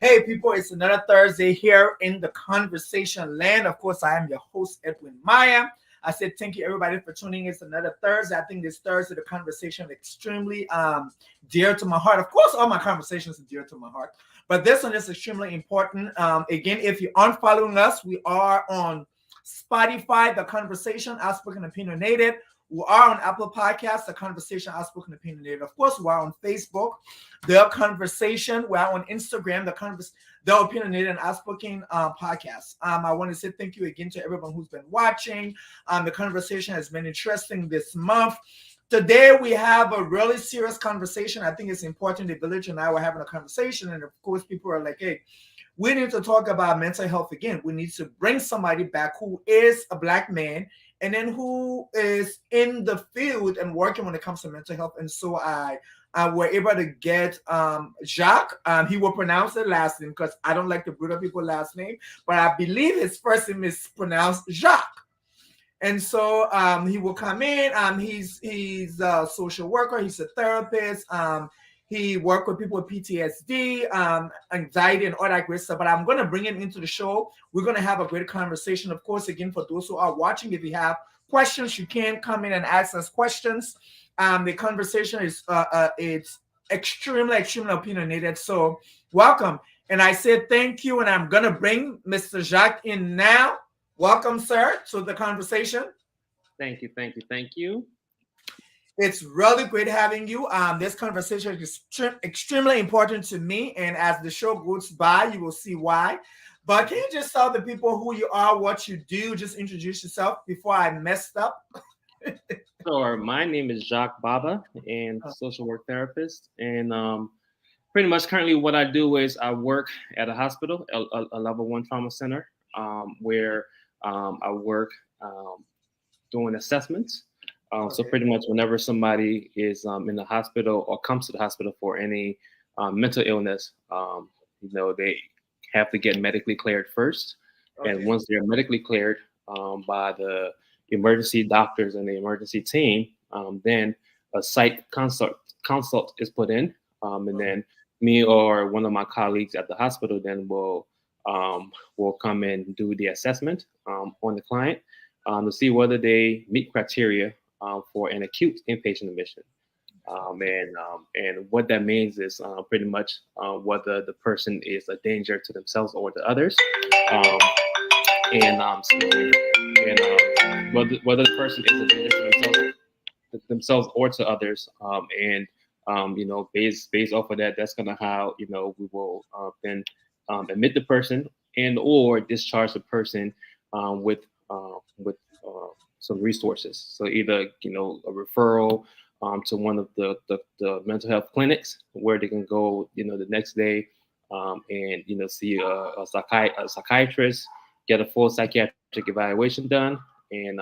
Hey, people, it's another Thursday here in the conversation land. Of course, I am your host, Edwin Maya. I said thank you, everybody, for tuning in. It's another Thursday. I think this Thursday, the conversation is extremely dear to my heart. Of course, all my conversations are dear to my heart, but this one is extremely important. Again, if you aren't following us, we are on Spotify, The Conversation, Outspoken Opinionated. We are on Apple Podcasts, The Conversation, Outspoken Opinionated. Of course, we are on Facebook, The Conversation. We are on Instagram, The Opinionated and Outspoken Podcast. I want to say thank you again to everyone who's been watching. The conversation has been interesting this month. Today, we have a really serious conversation. I think it's important. The village and I were having a conversation, and of course, people are like, hey, we need to talk about mental health again. We need to bring somebody back who is a Black man and then who is in the field and working when it comes to mental health. And so I were able to get Jacques. He will pronounce the last name because I don't like to bring up people's last name, but I believe his first name is pronounced Jacques. And so he will come in. He's a social worker. He's a therapist. He worked with people with PTSD, anxiety, and all that great stuff. But I'm going to bring him into the show. We're going to have a great conversation. Of course, again, for those who are watching, if you have questions, you can come in and ask us questions. The conversation is it's extremely opinionated. So welcome. And I said thank you. And I'm going to bring Mr. Jacques in now. Welcome, sir, to the conversation. Thank you. It's really great having you. This conversation is extremely important to me, and as the show goes by, you will see why. But can you just tell the people who you are, what you do? Just introduce yourself before I messed up. Sure. My name is Jacques Gbaba, and social work therapist. And pretty much currently what I do is I work at a hospital, a level 1 trauma center, where I work doing assessments. So pretty much whenever somebody is in the hospital or comes to the hospital for any mental illness, they have to get medically cleared first. Okay. And once they're medically cleared by the emergency doctors and the emergency team, then a site consult is put in. And then me or one of my colleagues at the hospital then will come in and do the assessment on the client to see whether they meet criteria for an acute inpatient admission. And what that means is pretty much whether the person is a danger to themselves or to others, whether the person is a danger to themselves or to others, based off of that, that's gonna how we will then admit the person and or discharge the person with some resources. So either a referral to one of the mental health clinics where they can go the next day and see a psychiatrist, get a full psychiatric evaluation done, and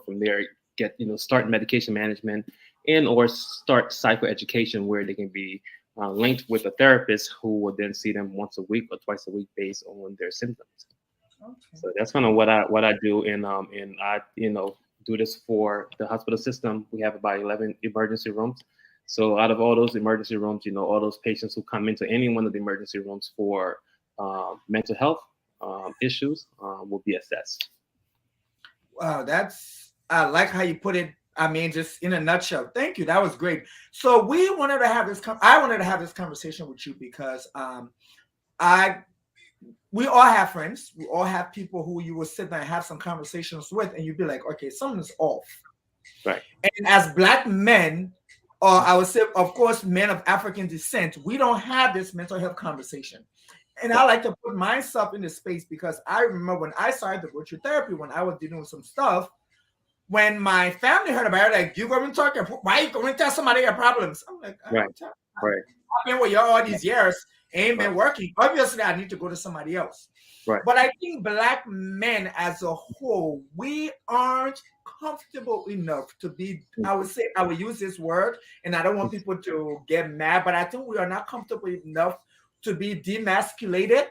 from there get start medication management and or start psychoeducation where they can be linked with a therapist who will then see them once a week or twice a week based on their symptoms. Okay. So that's kind of what I do, and I do this for the hospital system. We have about 11 emergency rooms. So out of all those emergency rooms, all those patients who come into any one of the emergency rooms for mental health issues will be assessed. Wow, I like how you put it. I mean, just in a nutshell. Thank you. That was great. So I wanted to have this conversation with you because we all have friends. We all have people who you will sit there and have some conversations with, and you'd be like, okay, something's off. Right. And as Black men, or I would say, of course, men of African descent, we don't have this mental health conversation. And I like to put myself in this space because I remember when I started to go through therapy, when I was dealing with some stuff, when my family heard about it, like, you going to talk, why are you going to tell somebody your problems? I'm like, right. I've been with you all these years. Ain't been working. Obviously, I need to go to somebody else. Right. But I think Black men as a whole, we aren't comfortable enough to be, I would use this word, and I don't want people to get mad, but I think we are not comfortable enough to be demasculated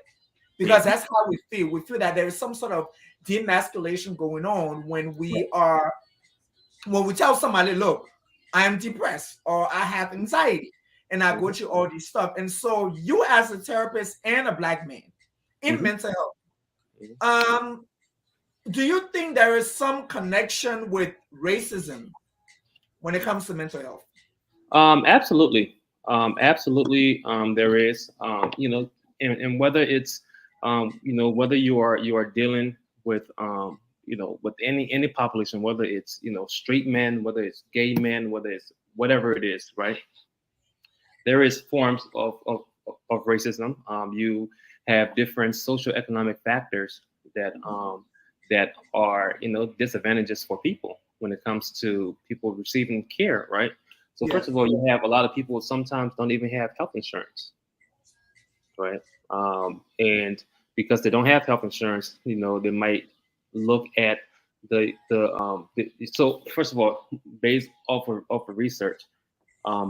because that's how we feel. We feel that there is some sort of demasculation going on when we tell somebody, look, I am depressed or I have anxiety. and I go Mhm. through all these stuff. And so you as a therapist and a black man in Mhm. mental health, Mhm. um, do you think there is some connection with racism when it comes to mental health? Absolutely. Absolutely. There is, and whether it's, whether you are dealing with, with any population, whether it's, straight men, whether it's gay men, whether it's whatever it is, right? There is forms of racism. You have different social economic factors that are, disadvantages for people when it comes to people receiving care, right? So first of Yes. all, you have a lot of people sometimes don't even have health insurance, right? And because they don't have health insurance, they might look at so first of all, based off of research,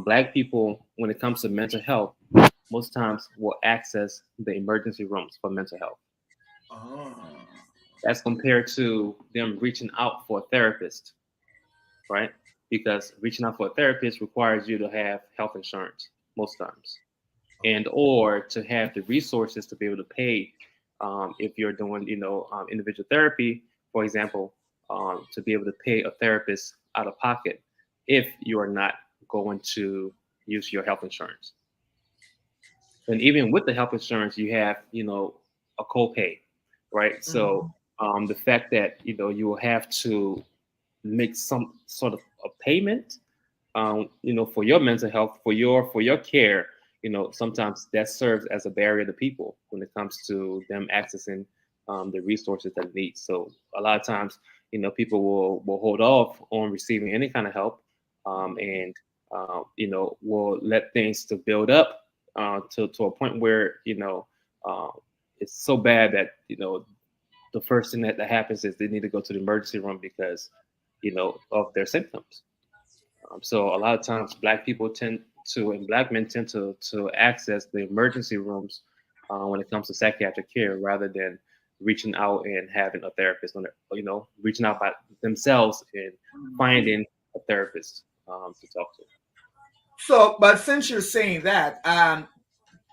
black people, when it comes to mental health, most times will access the emergency rooms for mental health. Oh. That's compared to them reaching out for a therapist, right? Because reaching out for a therapist requires you to have health insurance most times, and or to have the resources to be able to pay, if you're doing, individual therapy, for example, to be able to pay a therapist out of pocket if you are not going to use your health insurance. And even with the health insurance, you have, a copay, right? So Mhm. the fact that, you will have to make some sort of a payment, for your mental health, for your care, sometimes that serves as a barrier to people when it comes to them accessing, the resources that they need. So a lot of times, people will hold off on receiving any kind of help, and will let things to build up, to a point where, uh, it's so bad that, the first thing that happens is they need to go to the emergency room because, of their symptoms. So a lot of times, black people tend to, and black men tend to access the emergency rooms, when it comes to psychiatric care, rather than reaching out and having a therapist on it, reaching out by themselves and finding a therapist, to talk to. So, but since you're saying that,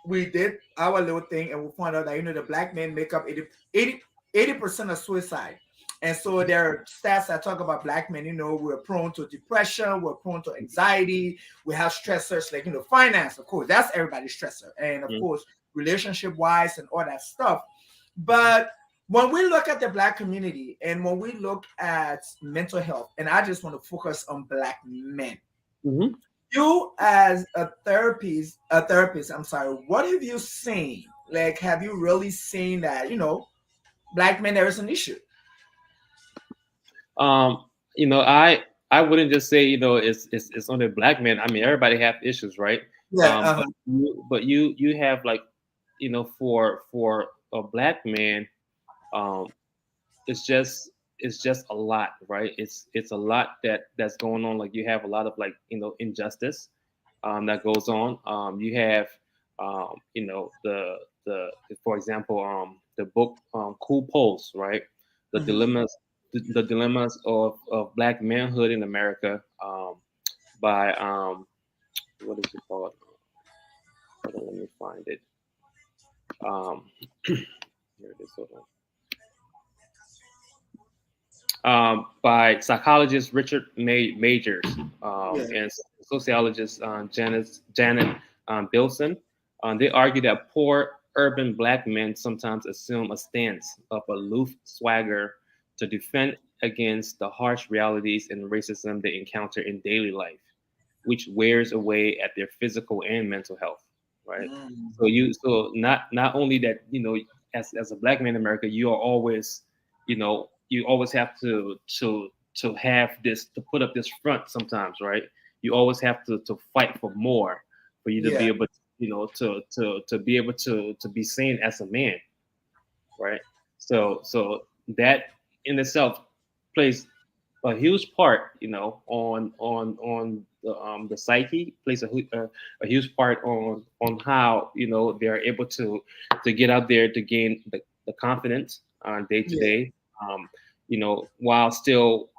we did our little thing and we found out that the black men make up 80% of suicide. And so there are stats that talk about black men, we're prone to depression, we're prone to anxiety, we have stressors like finance, of course, that's everybody's stressor, and of Mhm, course relationship wise and all that stuff. mhm, But when we look at the black community and when we look at mental health, and I just want to focus on black men, mhm. you as a therapist, I'm sorry, what have you seen? Like, have you really seen that, black men, there is an issue? Um, I wouldn't just say, it's only black men. I mean, everybody have issues, right? Yeah, But you have, like, for a black man, um, it's just a lot, right? It's a lot that's going on. Like, you have a lot of, like, injustice, that goes on. You have, the for example, the book, Cool Pulse, right? The mhm. dilemmas the dilemmas of black manhood in America, by, what is it called? Hold on, let me find it. Um, here it is. Hold on. By psychologist Richard Majors, Yeah, and sociologist, Janet Bilson. They argue that poor urban black men sometimes assume a stance of aloof swagger to defend against the harsh realities and racism they encounter in daily life, which wears away at their physical and mental health. Right. So mm, not only that, as a black man in America, you always have to have this, to put up this front sometimes, right? You always have to fight for more, for you to be yeah, able to, to be able to be seen as a man, right? So that in itself plays a huge part, on the psyche, plays a huge part on how, they're able to get out there, to gain the confidence on day to yeah, day, while still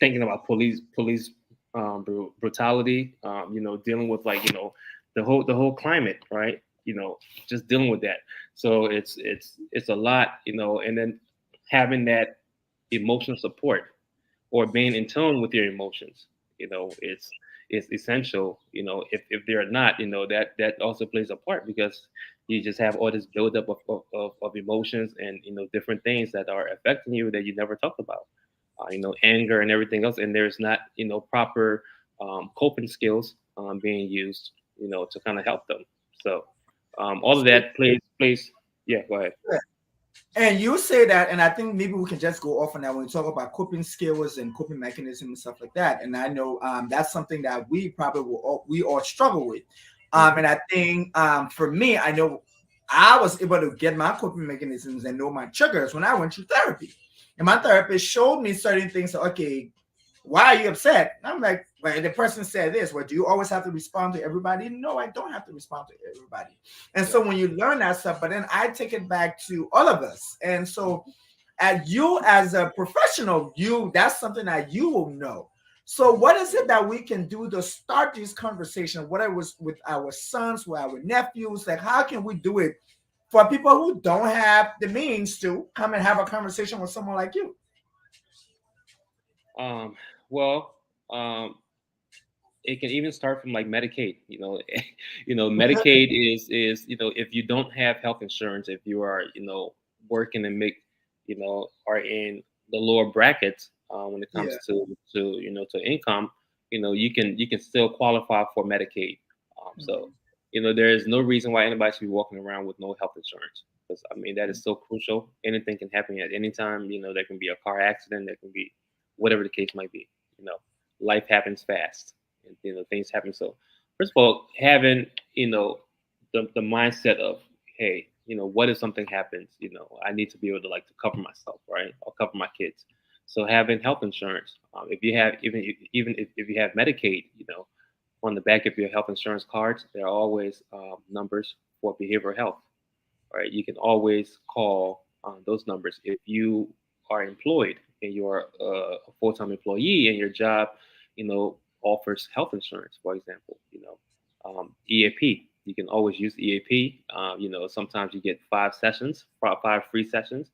thinking about police brutality, dealing with like, the whole climate, right? Just dealing with that. So it's a lot, and then having that emotional support or being in tune with your emotions, it's essential. If they're not, that also plays a part because you just have all this buildup of emotions and different things that are affecting you that you never talked about, anger and everything else, and there's not proper coping skills being used, to kind of help them. So all of that plays. Yeah, go ahead. And you say that, and I think maybe we can just go off on that when we talk about coping skills and coping mechanisms and stuff like that. And I know that's something that we probably we all struggle with. Hmm. And I think for me, I know I was able to get my coping mechanisms and know my triggers when I went through therapy. And my therapist showed me certain things. So, okay, why are you upset? And I'm like, well, the person said this. Well, do you always have to respond to everybody? No, I don't have to respond to everybody. And Yeah. so when you learn that stuff, but then I take it back to all of us. And so at you as a professional, that's something that you will know. So what is it that we can do to start these conversations, whether it was with our sons, with our nephews, like how can we do it for people who don't have the means to come and have a conversation with someone like you? Um, well, it can even start from like Medicaid. Medicaid is if you don't have health insurance, if you are working and make are in the lower brackets when it Yeah. comes to income, you can still qualify for Medicaid. So Mhm. there is no reason why anybody should be walking around with no health insurance because I mean that is so crucial. Anything can happen at any time. There can be a car accident. There can be whatever the case might be. You know, life happens fast and things happen. So first of all, having the mindset of, hey, what if something happens? I need to be able to like to cover myself, right, or cover my kids. So having health insurance, if you have even if you have Medicaid, on the back of your health insurance cards there are always numbers for behavioral health. Right, you can always call those numbers if you are employed and you're a full-time employee and your job, offers health insurance, for example. EAP. You can always use EAP. Sometimes you get 5 sessions, five free sessions,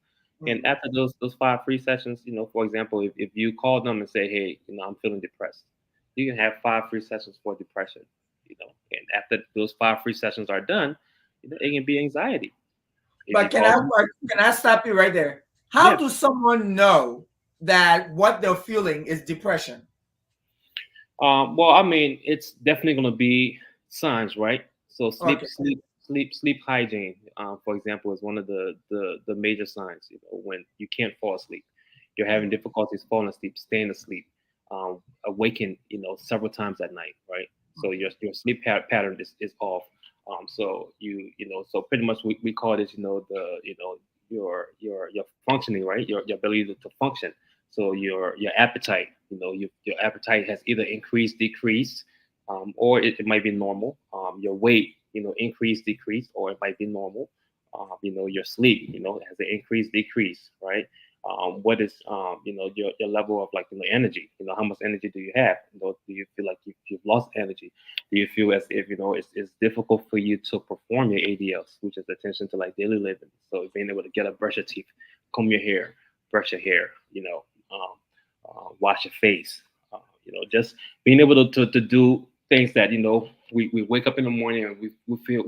and Mhm. after those 5 free sessions, for example, if you call them and say, hey, I'm feeling depressed, you can have 5 free sessions for depression. And after those 5 free sessions are done, it can be anxiety if you But call them. can I stop you right there? How Yeah. do someone know that what they're feeling is depression? Well, I mean, it's definitely going to be signs, right? So Okay. sleep hygiene, for example, is one of the major signs. When you can't fall asleep, you're having Mhm. difficulties falling asleep, staying asleep, awaken, several times at night, right? So your sleep pattern is off. So so pretty much we call this, your functioning, right? Your ability to function. So your appetite, your appetite has either increased, decreased, or it might be normal. Your weight, increased, decreased, or it might be normal. Your sleep, has an increase, decrease, right? What is your level of like energy? How much energy do you have? Do you feel like you've lost energy? Do you feel as if it's difficult for you to perform your ADLs, which is attention to like daily living? So being able to get up, brush your teeth, comb your hair, brush your hair, wash your face, just being able to do things that we wake up in the morning and we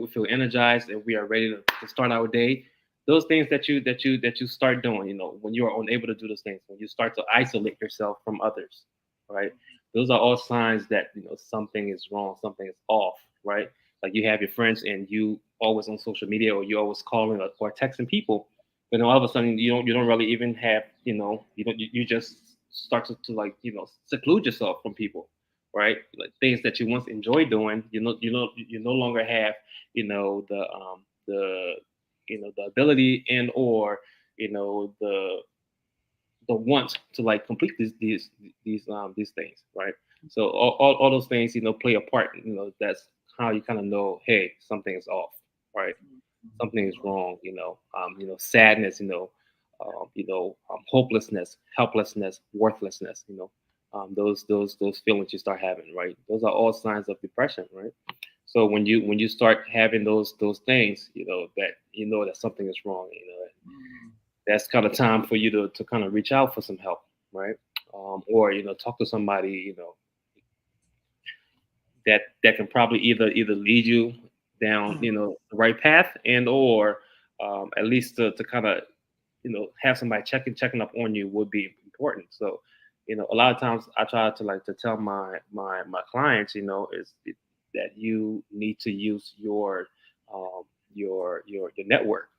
feel energized and we are ready to start our day. Those things that you start doing, when you are unable to do those things, when you start to isolate yourself from others, right? Those are all signs that something is wrong, something is off, right? Like you have your friends and you always on social media or you always calling or texting people, but then all of a sudden you don't really even have you just start to like seclude yourself from people, right? Like things that you once enjoyed doing, you no longer have the the ability and or the want to like complete these things, right? So all those things play a part. That's how you kind of know, hey, something is off, right? Something is wrong. Sadness. Hopelessness, helplessness, worthlessness. those feelings you start having, right? Those are all signs of depression, right? So when you start having those things, that that something is wrong. That's kind of time for you to kind of reach out for some help, right? Or talk to somebody, that can probably either lead you down Mhm. the right path, and or at least to kind of have somebody checking up on you would be important. So a lot of times I try to like to tell my clients, that you need to use um, your network,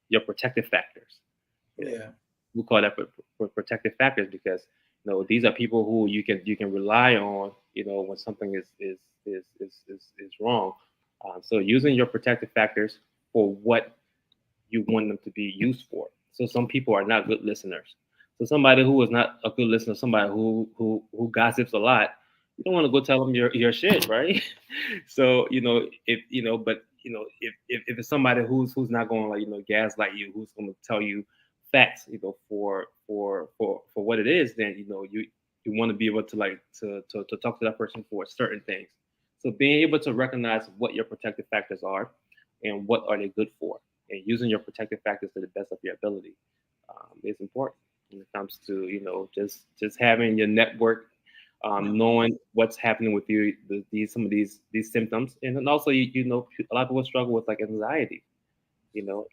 your protective factors. you know Yeah. we call that for protective factors, because these are people who you can rely on, when something is wrong. So using your protective factors for what you want them to be used for. So some people are not good listeners. So somebody who is not a good listener, somebody who gossips a lot, you don't want to go tell them your shit, right? So if but if it's somebody who's not going to, like, gaslight you, who's going to tell you facts, for what it is, then you want to be able to, like, to talk to that person for certain things. So being able to recognize what your protective factors are and what are they good for, and using your protective factors to the best of your ability, is important when it comes to just having your network, knowing what's happening with you, these some of these symptoms. And then also, a lot of people struggle with, like, anxiety. you know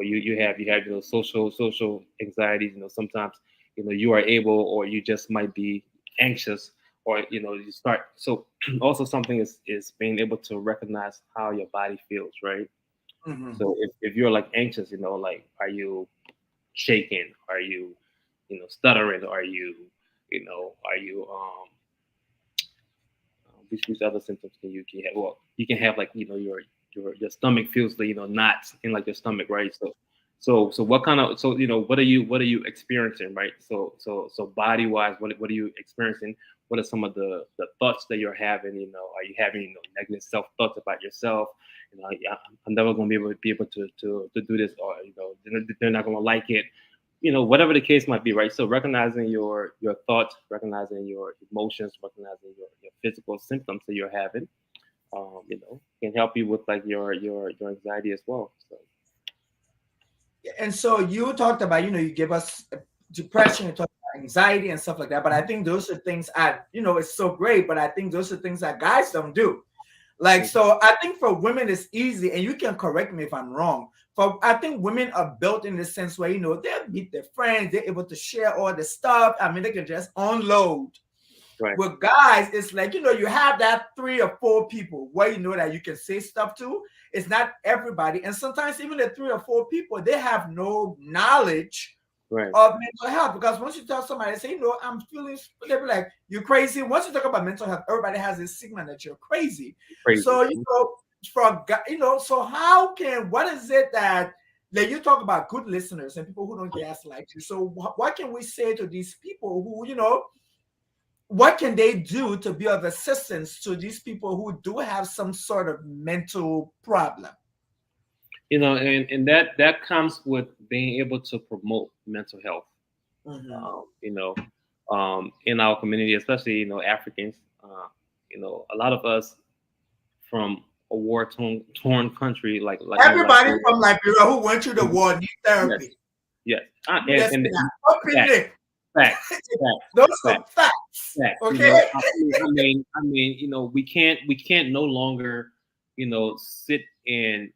you have social anxieties. Sometimes you are able, or you just might be anxious, or you start. So also, something is being able to recognize how your body feels, right? Mhm. So if you're, like, anxious, like, are you shaking? Are you, stuttering? Which other symptoms can you have? Well, you can have, like, your stomach feels the knots in, like, your stomach, right? So what kind of, so what are you experiencing, right? So body wise, what are you experiencing? What are some of the thoughts that you're having? Are you having negative self thoughts about yourself? Yeah, I'm never going to be able to do this, or they're not going to like it, whatever the case might be, right? So recognizing your thoughts, recognizing your emotions, recognizing your physical symptoms that you're having, can help you with, like, your anxiety as well. So And so you talked about, you give us depression, you talk about anxiety and stuff like that. But I think those are things it's so great, but I think those are things that guys don't do. Like, mhm, so I think for women it's easy, and you can correct me if I'm wrong. For I think women are built in the sense where they meet their friends, they're able to share all the stuff. I mean, they can just unload. right, With guys, it's like, you have that 3 or 4 people where that you can say stuff to. It's not everybody. And sometimes even the 3 or 4 people, they have no knowledge right, of mental health. Because once you tell somebody, say, I'm feeling, they'll be like, you're crazy. Once you talk about mental health, everybody has this stigma that you're crazy. crazy. So, so what is it that you talk about good listeners and people who don't gaslight you? So what can we say to these people who, what can they do to be of assistance to these people who do have some sort of mental problem? And that comes with being able to promote mental health, Mm-hmm. um, you know, in our community, especially Africans. A lot of us from a war torn country, like Everybody Liberia. from Liberia who went through the Mhm. war need Yes, therapy. yes, You and just say that facts, openly. facts, facts, Those are facts. facts. Facts. Okay. We can't no longer, sit and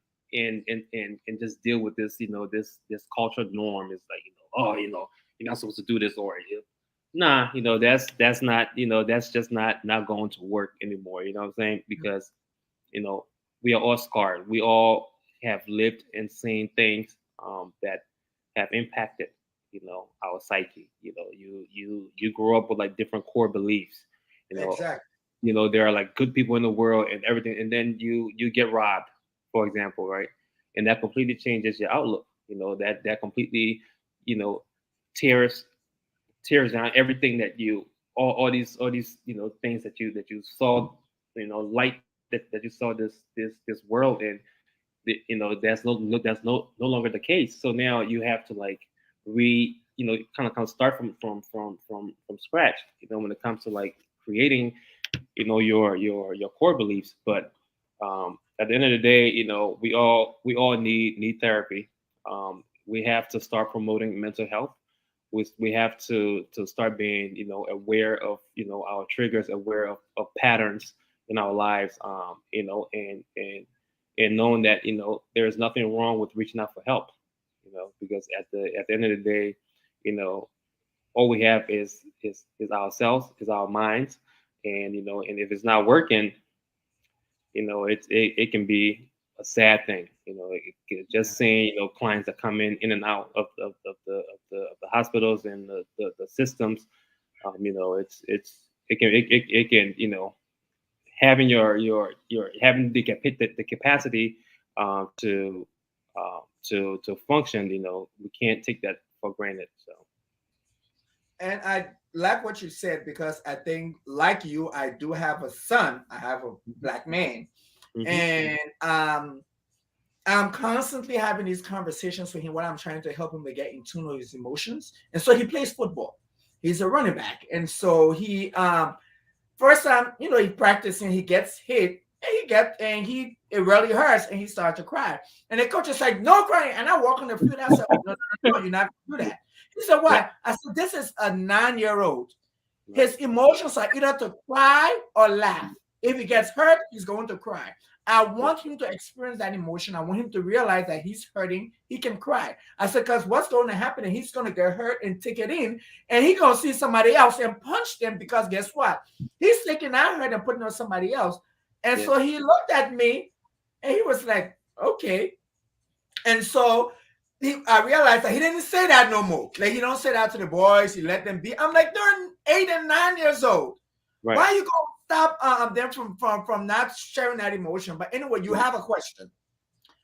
just deal with this, this cultural norm. Is like, oh, you're not supposed to do this, or nah, that's just not going to work anymore. You know what I'm saying? Because you know we are all scarred. We all have lived and seen things, that have impacted our psyche. You grow up with, like, different core beliefs. you know Exactly. there are, like, good people in the world and everything, and then you get robbed, for example, right? And that completely changes your outlook. That completely, you know tears tears down everything that all these things that you saw, light that you saw this world in. That's no longer the case. So now you have to, like, kind of start from scratch, when it comes to like creating, your core beliefs. But at the end of the day, we all need therapy. We have to start promoting mental health. We have to start being, aware of, our triggers, aware of patterns in our lives, and knowing that, there's nothing wrong with reaching out for help, because at the end of the day, you know all we have is ourselves, is our minds. And and if it's not working, it can be a sad thing. Just seeing, clients that come in and out of the hospitals and the systems. It can having your having the capacity to function. We can't take that for granted. So. And I like what you said because I think, like you, I do have a son. I have a black man, Hmm. and I'm constantly having these conversations with him when I'm trying to help him to get in tune with his emotions. And so he plays football. He's a running back, and so he first time, he practicing, he gets hit, and it really hurts, and he starts to cry. And the coach is like, "No crying." And I walk on the field. I said, "Oh, no, no, no, no, you're not gonna do that." He said, Yeah. "Why?" I said, "This is a 9 year old. Right. His emotions are either to cry or laugh. If he gets hurt, he's going to cry. I Yeah. want him to experience that emotion. I want him to realize that he's hurting. He can cry." I said, because what's going to happen is he's going to get hurt and take it in, and he's going to see somebody else and punch them because guess what? He's taking that hurt and putting it on somebody else. And Yeah. so he looked at me and he was like, okay. And so I realized that he didn't say that no more. Like he don't say that to the boys. He let them be. I'm like, they're 8 and 9 years old. Right. Why are you gonna stop them from not sharing that emotion? But anyway, you Right. have a question.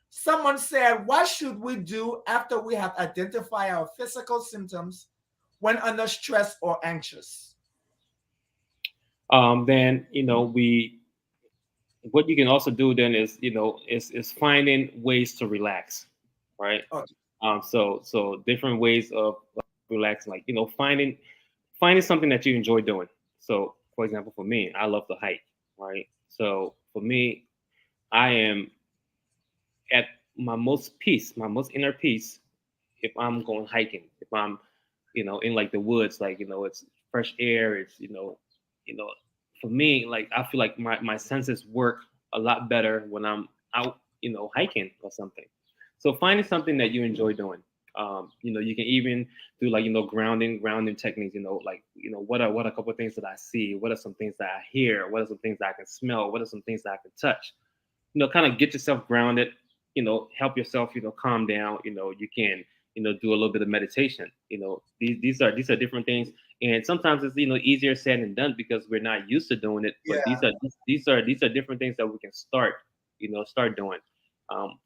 Someone said, what should we do after we have identified our physical symptoms when under stress or anxious? Then we what you can also do then is is finding ways to relax, right? Okay. So different ways of relaxing, like finding something that you enjoy doing. So for example, for me, I love to hike, right? So for me, I am at my most peace, my most inner peace, if I'm going hiking, if I'm in like the woods, like it's fresh air, it's you know for me, like I feel like my senses work a lot better when I'm out, hiking or something. So finding something that you enjoy doing. You can even do like grounding techniques. Like what are a couple of things that I see? What are some things that I hear? What are some things that I can smell? What are some things that I can touch? Kind of get yourself grounded. Help yourself. Calm down. You can do a little bit of meditation. These are different things, and sometimes it's easier said than done because we're not used to doing it. But Yeah. these are different things that we can start doing.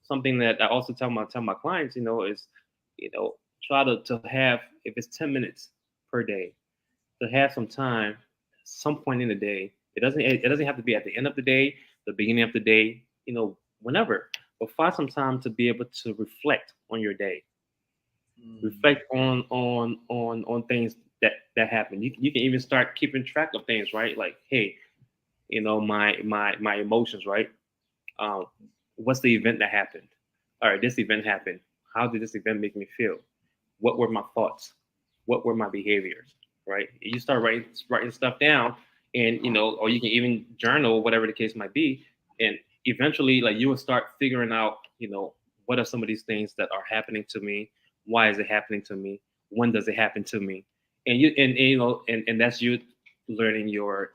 Something that I also tell my clients, is try to have, if it's 10 minutes per day, to have some time, some point in the day. It doesn't have to be at the end of the day, the beginning of the day, whenever. But find some time to be able to reflect on your day, Mm. reflect on things that happen. You can even start keeping track of things, right? Like, hey, my emotions, right? Um, what's the event that happened? All right, this event happened. How did this event make me feel? What were my thoughts? What were my behaviors? Right? You start writing stuff down, and or you can even journal, whatever the case might be, and eventually, like you will start figuring out, what are some of these things that are happening to me? Why is it happening to me? When does it happen to me? And that's you learning your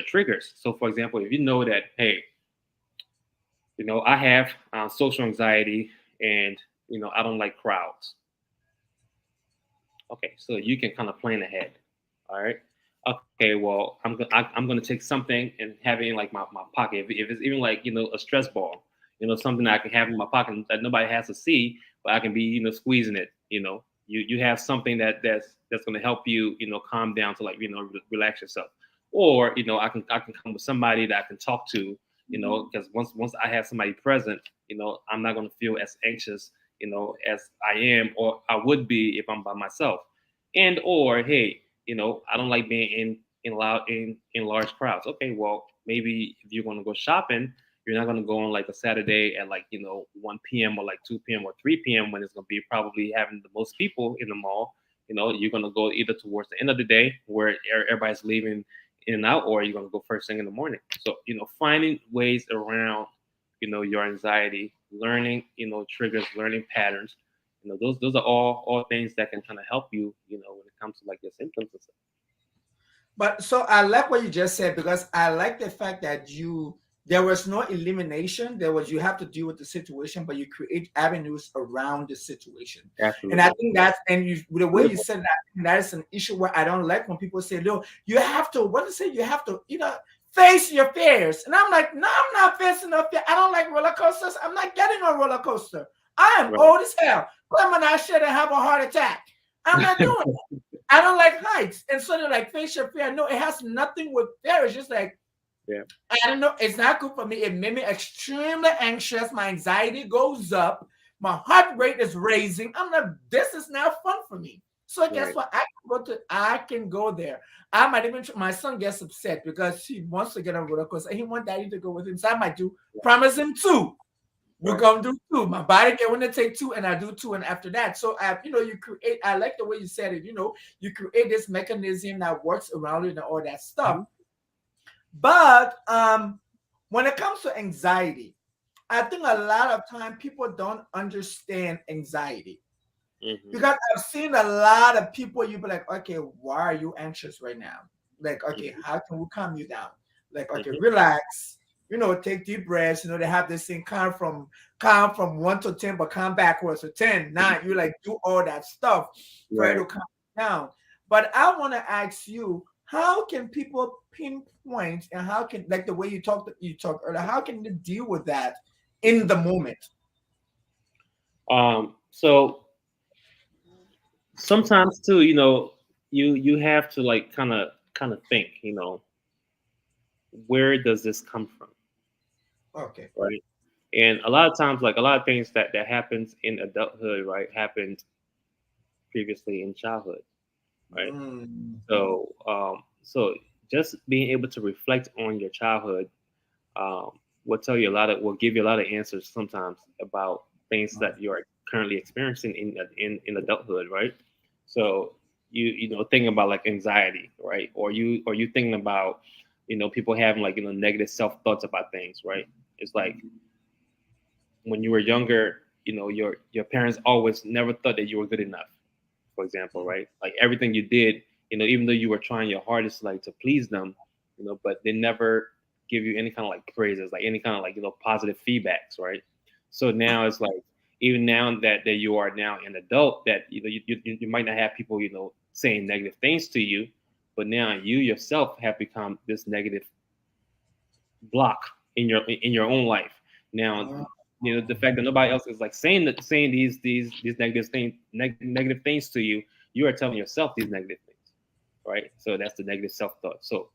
triggers. So, for example, if you know that, hey, I have social anxiety, and I don't like crowds. Okay, so you can kind of plan ahead. All right. Okay, well, I'm gonna take something and have it in like my pocket. If it's even like a stress ball, something that I can have in my pocket that nobody has to see, but I can be squeezing it. You have something that's gonna help you calm down to like relax yourself. Or I can come with somebody that I can talk to, because once I have somebody present, I'm not gonna feel as anxious as I am or I would be if I'm by myself. And or hey, I don't like being in large crowds. Okay, well maybe if you're going to go shopping, you're not going to go on like a Saturday at like 1 p.m. or like 2 p.m. or 3 p.m. when it's going to be probably having the most people in the mall. You're going to go either towards the end of the day where everybody's leaving in and out, or you're going to go first thing in the morning. So finding ways around your anxiety, learning triggers, learning patterns. Those are all things that can kind of help you when it comes to like your symptoms and stuff. But so I like what you just said, because I like the fact that there was no elimination. There was, you have to deal with the situation, but you create avenues around the situation. And I Absolutely. think that's, and you, the way you said that, that is an issue where I don't like when people say, no, you have to, what to say, you have to, face your fears. And I'm like, no, I'm not facing no fear. I don't like roller coasters. I'm not getting on a roller coaster. I am Right. old as hell. Put my shit and have a heart attack. I'm not doing it. I don't like heights. And so they're like, face your fear. No, it has nothing with fear. It's just like, Yeah. I don't know. It's not good for me. It made me extremely anxious. My anxiety goes up. My heart rate is raising. I'm like, this is not fun for me. So guess Right. what? I can go there. I might even, my son gets upset because he wants to get on roller coaster. He wants daddy to go with him. So I might promise him two. We're Right. gonna do two. My body can want to take two, and I do two, and after that, so you create. I like the way you said it. You create this mechanism that works around it and all that stuff. Mm-hmm. But when it comes to anxiety, I think a lot of time people don't understand anxiety, Mm-hmm. because I've seen a lot of people. You be like, okay, why are you anxious right now? Like, okay, Mm-hmm. how can we calm you down? Like, okay, Mm-hmm. relax. Take deep breaths. They have this thing count from 1 to 10, but count backwards to 10, 9. You like do all that stuff for it Right. to calm down. But I want to ask you, how can people pinpoint, and how can, like the way you talked earlier, how can they deal with that in the moment? So sometimes too, you have to like kind of think, where does this come from, Okay. right? And a lot of times, like a lot of things that happens in adulthood, right, happened previously in childhood, right? Mm. So just being able to reflect on your childhood um, will give you a lot of answers sometimes about things that you're currently experiencing in adulthood, right? So you thinking about like anxiety, right? Or you thinking about people having like negative self thoughts about things, right? It's like when you were younger, your parents always never thought that you were good enough, for example, right? Like everything you did, even though you were trying your hardest like to please them, but they never give you any kind of like praises, like any kind of like positive feedbacks, right? So now it's like even now that you are now an adult, that you might not have people saying negative things to you, but now you yourself have become this negative block in your own life. Now, Mm. the fact that nobody else is like saying these negative things to you, you are telling yourself these negative things, right? So that's the negative self thought. So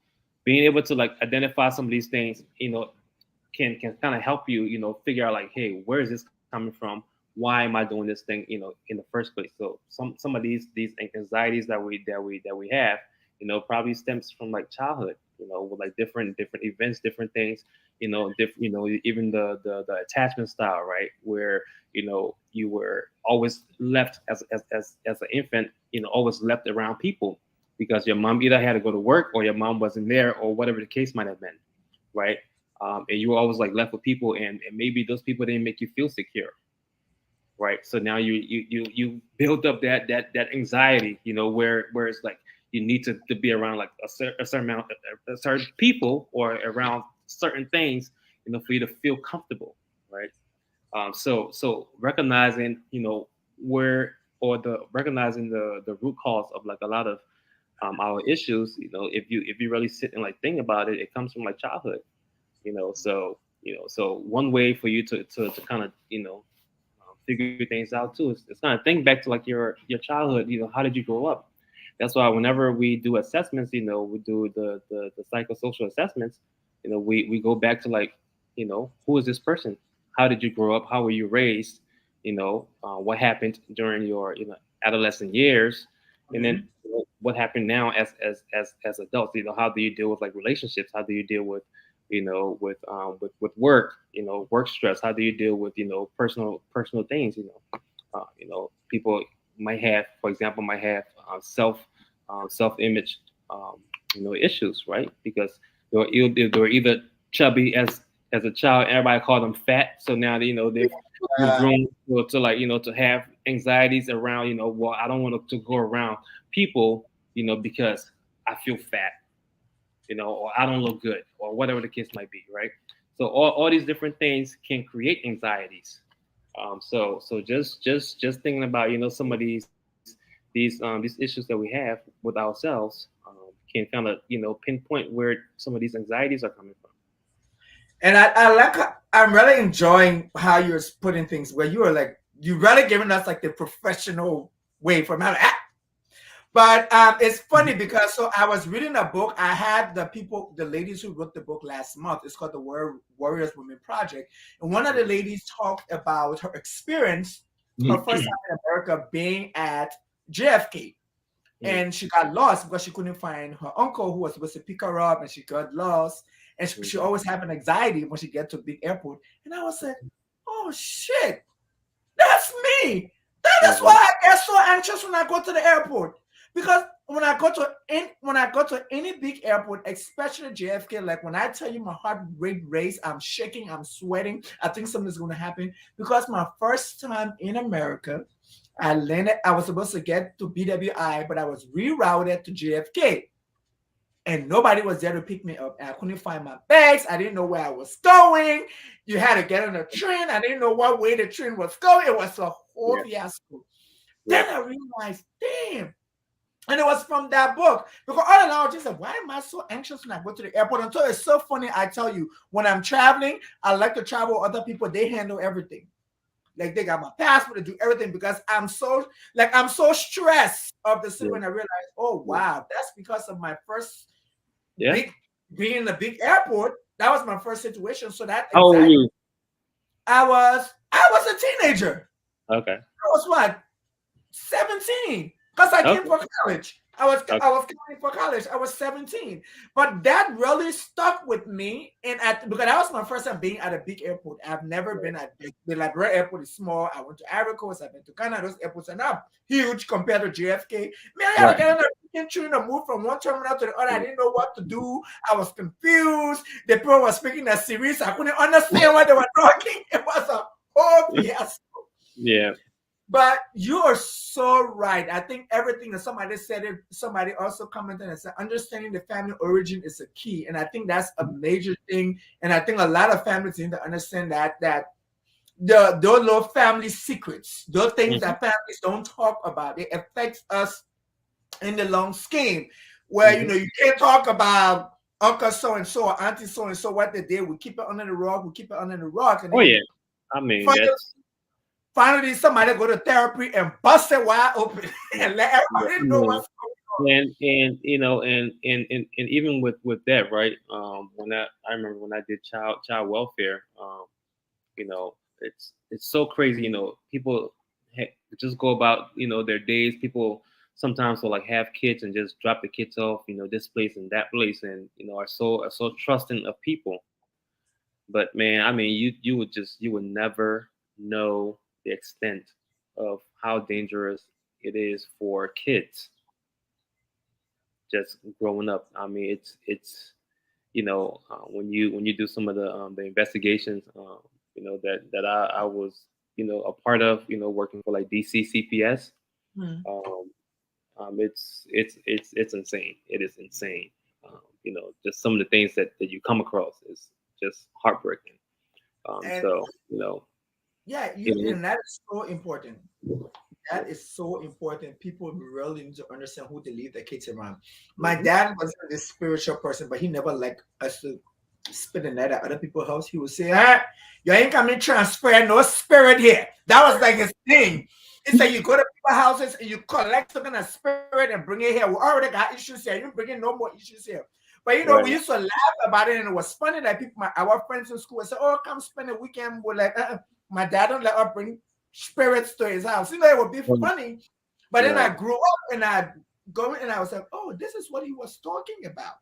being able to like identify some of these things, can kind of help you, figure out like, hey, where is this coming from? Why am I doing this thing, in the first place? So some of these anxieties that we have, probably stems from like childhood, with like different events, different things, even the attachment style, right? Where you were always left as an infant, always left around people because your mom either had to go to work or your mom wasn't there or whatever the case might have been, right? And you were always like left with people, and maybe those people didn't make you feel secure, right? So now you build up that anxiety, where it's like you need to be around like a certain amount a certain people or around certain things, for you to feel comfortable, right? So recognizing where or the recognizing the root cause of like a lot of our issues, if you really sit and like think about it, it comes from like childhood, so one way for you to kind of figure things out too is kind of think back to like your childhood. How did you grow up? That's why whenever we do assessments, we do the psychosocial assessments. We go back to like, who is this person? How did you grow up? How were you raised? what happened during your adolescent years, and then Mhm. what happened now as adults. How do you deal with like relationships? How do you deal with with work, work stress? How do you deal with personal things? People might have, for example, might have self image issues, right? Because they're either chubby as a child, everybody called them fat. So now they've Uh, grown to like to have anxieties around well, I don't want to go around people because I feel fat, or I don't look good, or whatever the case might be, right? So all these different things can create anxieties. So just thinking about some of these issues that we have with ourselves can kind of pinpoint where some of these anxieties are coming from. and I like I'm really enjoying how you're putting things where you are like you really giving us like the professional way from how to act. But it's funny because so I was reading a book. I had the ladies who wrote the book last month. It's called the Warriors Women Project. And one of the ladies talked about her experience, her first time in America being at JFK. And she got lost because she couldn't find her uncle who was supposed to pick her up, and she got lost. And she always had an anxiety when she get to a big airport. And I was like, oh shit, that's me. That is why I get so anxious when I go to the airport. Because when I go to any big airport, especially JFK, like when I tell you my heart rate race, I'm shaking, I'm sweating. I think something's gonna happen. Because my first time in America, I landed, I was supposed to get to BWI, but I was rerouted to JFK. And nobody was there to pick me up. And I couldn't find my bags. I didn't know where I was going. You had to get on a train. I didn't know what way the train was going. It was a whole Yeah. fiasco. Then Yep. I realized, damn. And it was from that book. Because all along, I was just like, why am I so anxious when I go to the airport? Until it's so funny, I tell you, when I'm traveling, I like to travel with other people. They handle everything. Like they got my passport to do everything because I'm so stressed of the city Yeah. when I realize, oh Yeah. wow, that's because of my first Yeah. big being in a big airport. That was my first situation. So that How old are anxiety, you? I was a teenager. Okay. I was what 17 because I came Okay. for college. I was Okay. I was coming for college. I was 17, but that really stuck with me. And because that was my first time being at a big airport. I've never been at the Liberia airport is small. I went to Ivory Coast. I've been to Ghana. Those airports are not huge compared to JFK. Man, I had to Right. get on a freaking train to move from one terminal to the other. I didn't know what to do. I was confused. The people were speaking a series. I couldn't understand what they were talking. It was a whole fiasco. Yeah. But you are so right. I think everything that somebody said it, somebody also commented and said understanding the family origin is a key. And I think that's a major thing. And I think a lot of families need to understand that those little family secrets, those things Mhm. that families don't talk about, it affects us in the long scheme. Where Mhm. you can't talk about uncle so and so or auntie so and so what they did. We keep it under the rug, we keep it under the rug, and Oh then yeah. I mean, finally that's finally, somebody go to therapy and bust it wide open and let yeah. I everybody know mean, what's going on. and and even with that, right? When I remember when I did child welfare, it's so crazy. People just go about their days. People sometimes will like have kids and just drop the kids off, this place and that place, and are so trusting of people. But man, I mean, you would never know the extent of how dangerous it is for kids just growing up. I mean, it's when you do some of the investigations, that I was a part of, working for like DC CPS. Hmm. Um, it's insane. It is insane. Just some of the things that you come across is just heartbreaking. And So yeah, you and that is so important. That is so important. People really need to understand who they leave their kids around. My Mhm. dad was this spiritual person, but he never liked us to spend the night at other people's house. He would say, ah, you ain't coming transfer no spirit here. That was like his thing. He said, you go to people's houses and you collect some kind of spirit and bring it here. We already got issues here. You bring in no more issues here. But we Right. used to laugh about it, and it was funny that our friends in school would say, "Oh, come spend a weekend." We're like, my dad don't let us bring spirits to his house. You know, it would be Right. funny. But then I Right. grew up and I go and I was like, oh, this is what he was talking about.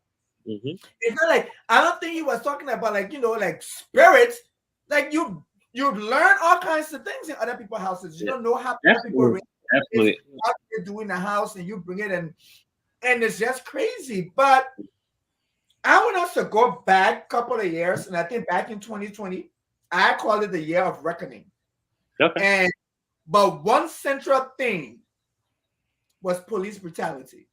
Mm-hmm. It's not like I don't think he was talking about like like spirits. Like you learn all kinds of things in other people's houses. You Yeah. don't know how other people Absolutely. react to this, Absolutely. what they do in the house, and you bring it and it's just crazy. But I want us to go back a couple of years, and I think back in 2020, I call it the year of reckoning. Okay. And but one central thing was police brutality.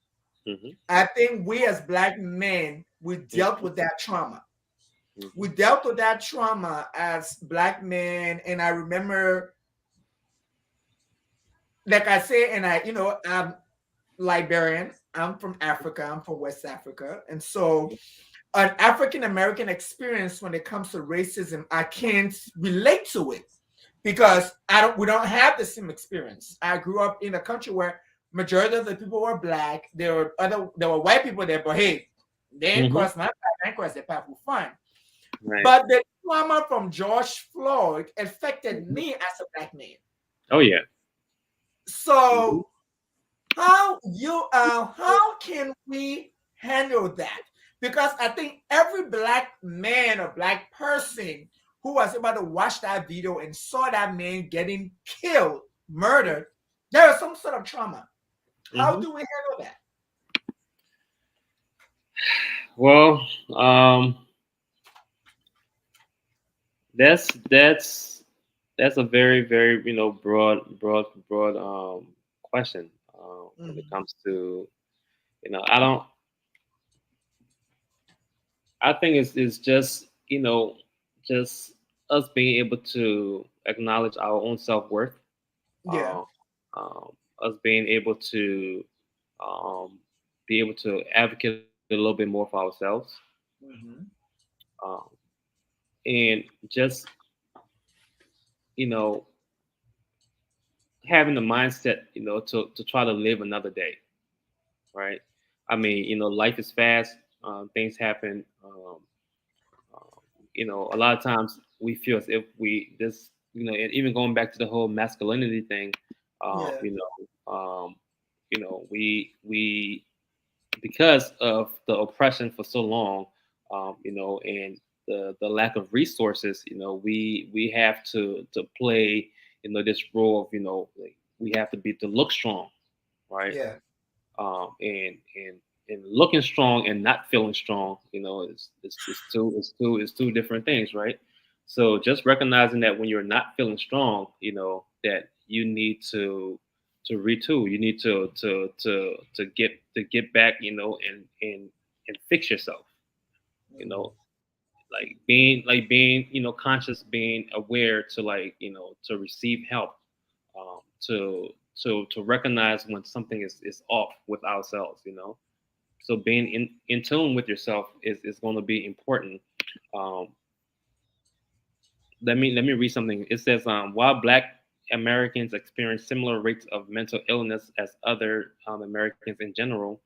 Mm-hmm. I think we as black men, we dealt Mm-hmm. with that trauma. Mm-hmm. We dealt with that trauma as black men. And I remember, like I say, and I'm Liberian. I'm from Africa. I'm from West Africa. And so an African American experience when it comes to racism, I can't relate to it because we don't have the same experience. I grew up in a country where majority of the people were black. There were white people there, but hey, they ain't Mm-hmm. cross my path, they ain't cross their path, we're fine. Right. But the trauma from George Floyd affected Mm-hmm. me as a black man. Oh yeah. Mm-hmm. So how can we handle that? Because I think every black man or black person who was able to watch that video and saw that man getting killed, murdered, there is some sort of trauma. How Mm-hmm. do we handle that? Well, that's a very very broad question when it Mhm. comes to I don't I think it's just just us being able to acknowledge our own self worth, Yeah. um, us being able to um, be able to advocate a little bit more for ourselves, Hmm. um, and just you know having the mindset to try to live another day, right? I mean, life is fast. Things happen. A lot of times we feel as if we this, and even going back to the whole masculinity thing, um, Yeah. you know, um, we because of the oppression for so long, and the lack of resources, we have to play, this role of, like we have to be to look strong, right? Yeah. And looking strong and not feeling strong, is two different things, right? So just recognizing that when you're not feeling strong, that you need to retool, you need to get back, and fix yourself, you Mhm. know, like being conscious, being aware to to receive help, to recognize when something is off with ourselves, so being in tune with yourself is going to be important. Um, let me read something. It says, while Black Americans experience similar rates of mental illness as other Americans in general,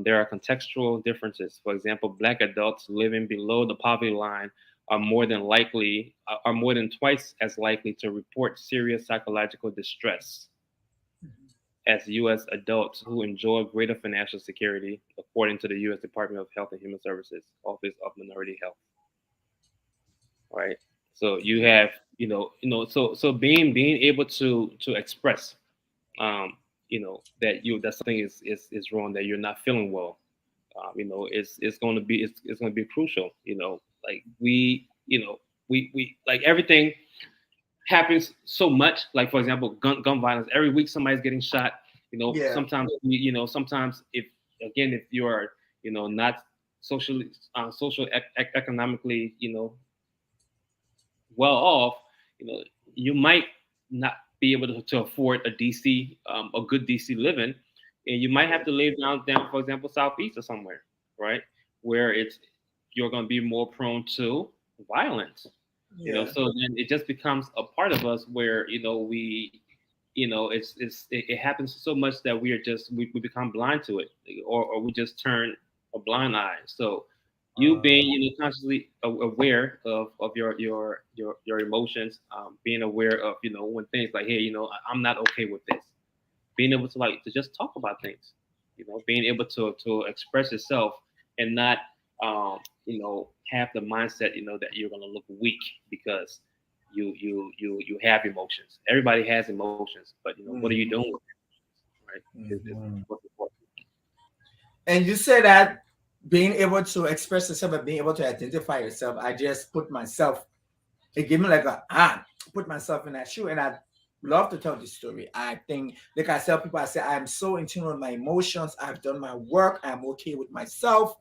there are contextual differences. For example, Black adults living below the poverty line are more than twice as likely to report serious psychological distress Mhm. as U.S. adults who enjoy greater financial security, according to the U.S. Department of Health and Human Services Office of Minority Health. Right. So you Yeah. have, so being able to express, that something is wrong, that you're not feeling well. It's going to be it's going to be crucial. Like we like everything happens so much. Like for example, gun violence. Every week somebody's getting shot. Yeah. Sometimes if you are not socially economically well off, you know you might not be able to afford a good DC living, and you might Yeah. have to live down for example southeast or somewhere, right, where you're going to be more prone to violence. Yeah. So then it just becomes a part of us where we it happens so much that we become blind to it, or we just turn a blind eye. So you being consciously aware of your emotions, being aware of when things like, hey, I'm not okay with this, being able to like to just talk about things, being able to express yourself and not have the mindset that you're gonna look weak because you have emotions. Everybody has emotions, but what are you doing with it, right? Is Mhm. what's important. And you said that being able to express yourself and being able to identify yourself, I just put myself, it gave me like put myself in that shoe. And I love to tell this story. I think, like I tell people, I say, I'm so in tune with my emotions. I've done my work. I'm okay with myself.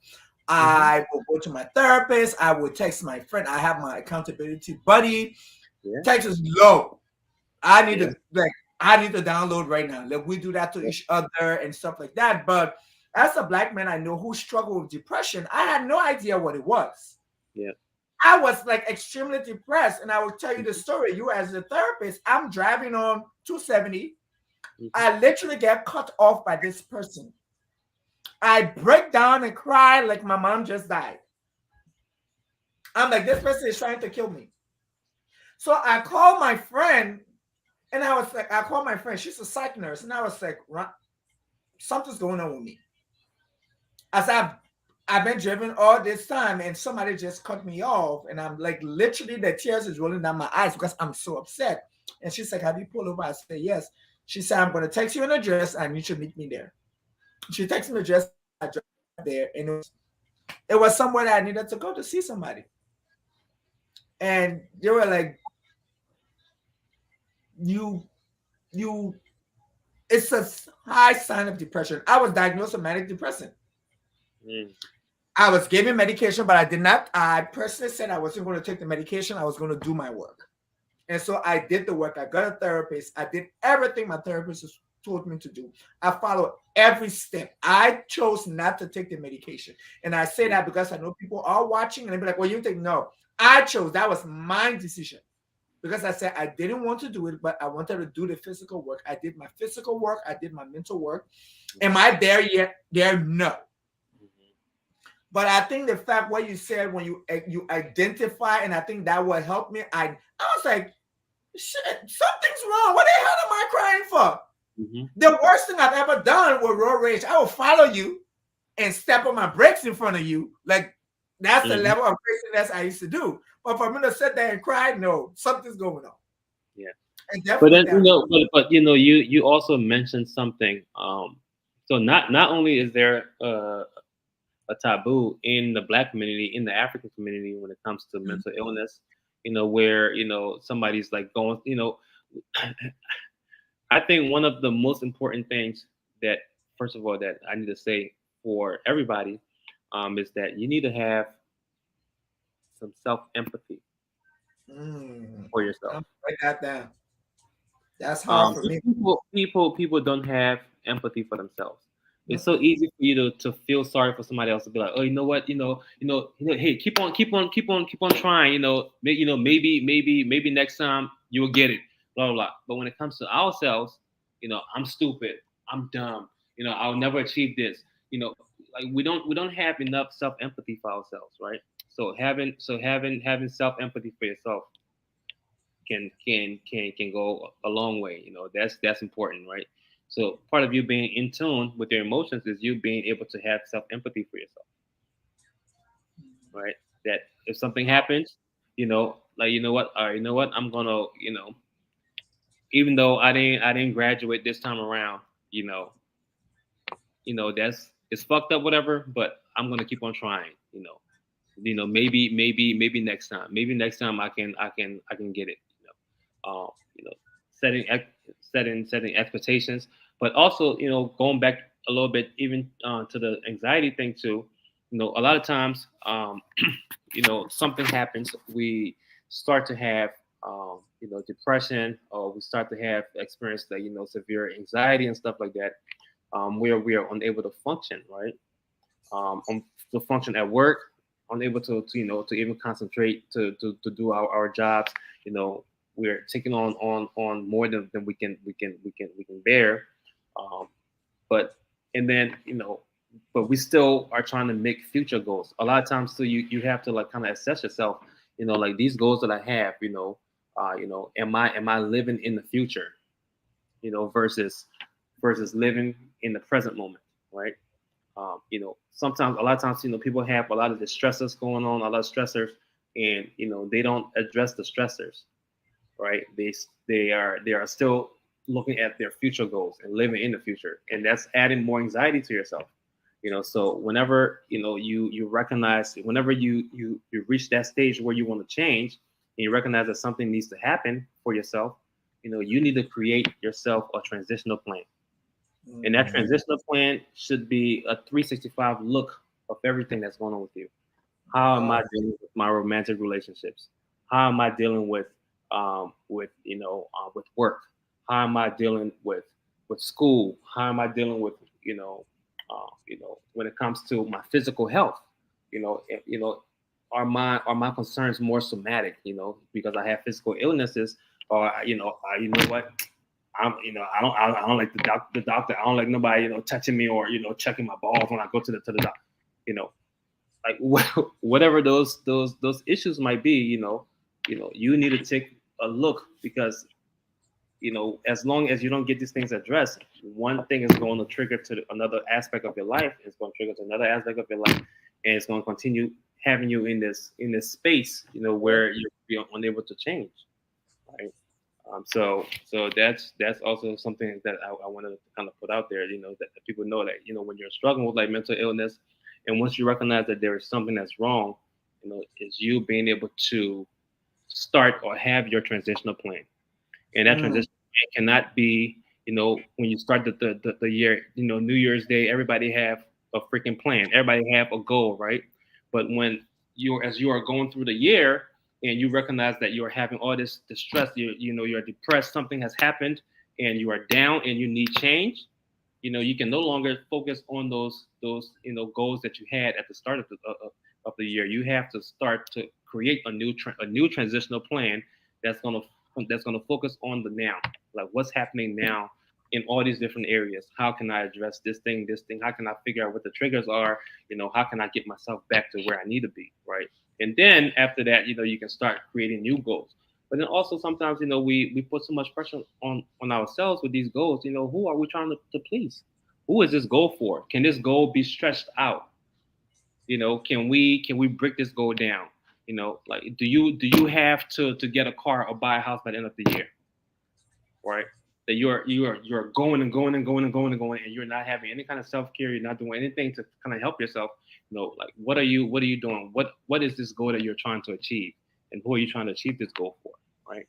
Hmm. I will go to my therapist. I will text my friend. I have my accountability buddy. Yeah, Text is low. I need yeah, to like I need to download right now. Like we do that to yeah, each other and stuff like that. But as a black man, I know who struggled with depression. I had no idea what it was. yeah. I was like extremely depressed, and I will tell you the story. You as a therapist, I'm driving on 270. Hmm. I literally get cut off by this person. I break down and cry like my mom just died. I'm like, this person is trying to kill me. So I call my friend, and I was like, I called my friend. She's a psych nurse, and I was like, something's going on with me. As I've been driven all this time, and somebody just cut me off, and I'm like, literally, the tears is rolling down my eyes because I'm so upset. And she's like, "Have you pulled over?" I said, "Yes." She said, "I'm going to text you an address, and you should meet me there." She texted me the address. I drive there, and it was somewhere that I needed to go to see somebody. And they were like, "You, you." It's a high sign of depression. I was diagnosed with manic depression. Mm. I was given medication, but I did not. I personally said I wasn't going to take the medication. I was going to do my work. And so I did the work. I got a therapist. I did everything my therapist told me to do. I followed every step. I chose not to take the medication. And I say that because I know people are watching and they be like, well, you think no. I chose. That was my decision. Because I said I didn't want to do it, but I wanted to do the physical work. I did my physical work. I did my mental work. Am I there yet? There, no. Hmm. But I think the fact what you said when you identify, and I think that will help me. I was like, shit, something's wrong. What the hell am I crying for? Hmm. The worst thing I've ever done was road rage. I will follow you and step on my brakes in front of you. Like that's the Hmm. level of craziness I used to do. But for me to sit there and cry, no, something's going on. Yeah. And But definitely then that. you also mentioned something. So not only is there a taboo in the Black community, in the African community, when it comes to mental illness, where somebody's like going, I think one of the most important things that, first of all, that I need to say for everybody, is that you need to have some self empathy for yourself. I'm write that down. That's hard for me. People don't have empathy for themselves. It's so Mm-mm. easy for you to feel sorry for somebody else to be like, oh, you know what, hey, keep on trying, maybe next time you will get it, blah blah blah. But when it comes to ourselves, I'm stupid, I'm dumb, I'll never achieve this, like we don't have enough self empathy for ourselves, right? So having self empathy for yourself can go a long way. That's important, right? So part of you being in tune with your emotions is you being able to have self empathy for yourself, right? That if something happens, like you know what, I'm gonna, even though I didn't graduate this time around, you know, that's it's fucked up, whatever, but I'm gonna keep on trying, maybe next time I can get it, setting setting expectations, but also going back a little bit even to the anxiety thing too. A lot of times, something happens, we start to have depression, or we start to have experience that severe anxiety and stuff like that, where we are unable to function, right? To function at work, unable to even concentrate to do our jobs. You know, we're taking on more than we can bear. Um, but and then but we still are trying to make future goals. A lot of times, too, you have to like kind of assess yourself. Like these goals that I have. Am I living in the future? Versus living in the present moment, right? Sometimes a lot of times, people have a lot of the stressors going on, a lot of stressors, and they don't address the stressors, right? They are still looking at their future goals and living in the future, and that's adding more anxiety to yourself. So whenever you recognize, whenever you reach that stage where you want to change, and you recognize that something needs to happen for yourself, you need to create yourself a transitional plan. And that Mhm. transitional plan should be a 365 look of everything that's going on with you. How am I Wow. dealing with my romantic relationships? How am I dealing with work? How am I dealing with school? How am I dealing with when it comes to my physical health? Are my concerns more somatic? Because I have physical illnesses, or what? I don't like the doctor. I don't like nobody touching me or checking my balls when I go to the doctor. You know, like whatever those issues might be, you need to take a look, because as long as you don't get these things addressed, one thing is going to trigger to another aspect of your life. It's going to trigger to another aspect of your life, and it's going to continue having you in this space, where you're unable to change, right? So that's also something that I wanted to kind of put out there, that people know that when you're struggling with like mental illness, and once you recognize that there is something that's wrong, is you being able to start or have your transitional plan. And that Mm. transition cannot be, when you start the year, New Year's Day, everybody have a freaking plan. Everybody have a goal, right? But when as you are going through the year and you recognize that you're having all this distress, you're depressed, something has happened, and you are down and you need change, you can no longer focus on those goals that you had at the start of the year. You have to start to create a new transitional plan that's gonna focus on the now, like what's happening now in all these different areas. How can I address this thing? How can I figure out what the triggers are? How can I get myself back to where I need to be, right? And then after that, you can start creating new goals. But then also sometimes, we put so much pressure on ourselves with these goals. Who are we trying to please? Who is this goal for? Can this goal be stretched out? Can we break this goal down? Like do you have to get a car or buy a house by the end of the year, right? That you're going and going and going and going and going, and you're not having any kind of self care. You're not doing anything to kind of help yourself. Like what are you doing? What is this goal that you're trying to achieve, and who are you trying to achieve this goal for, right?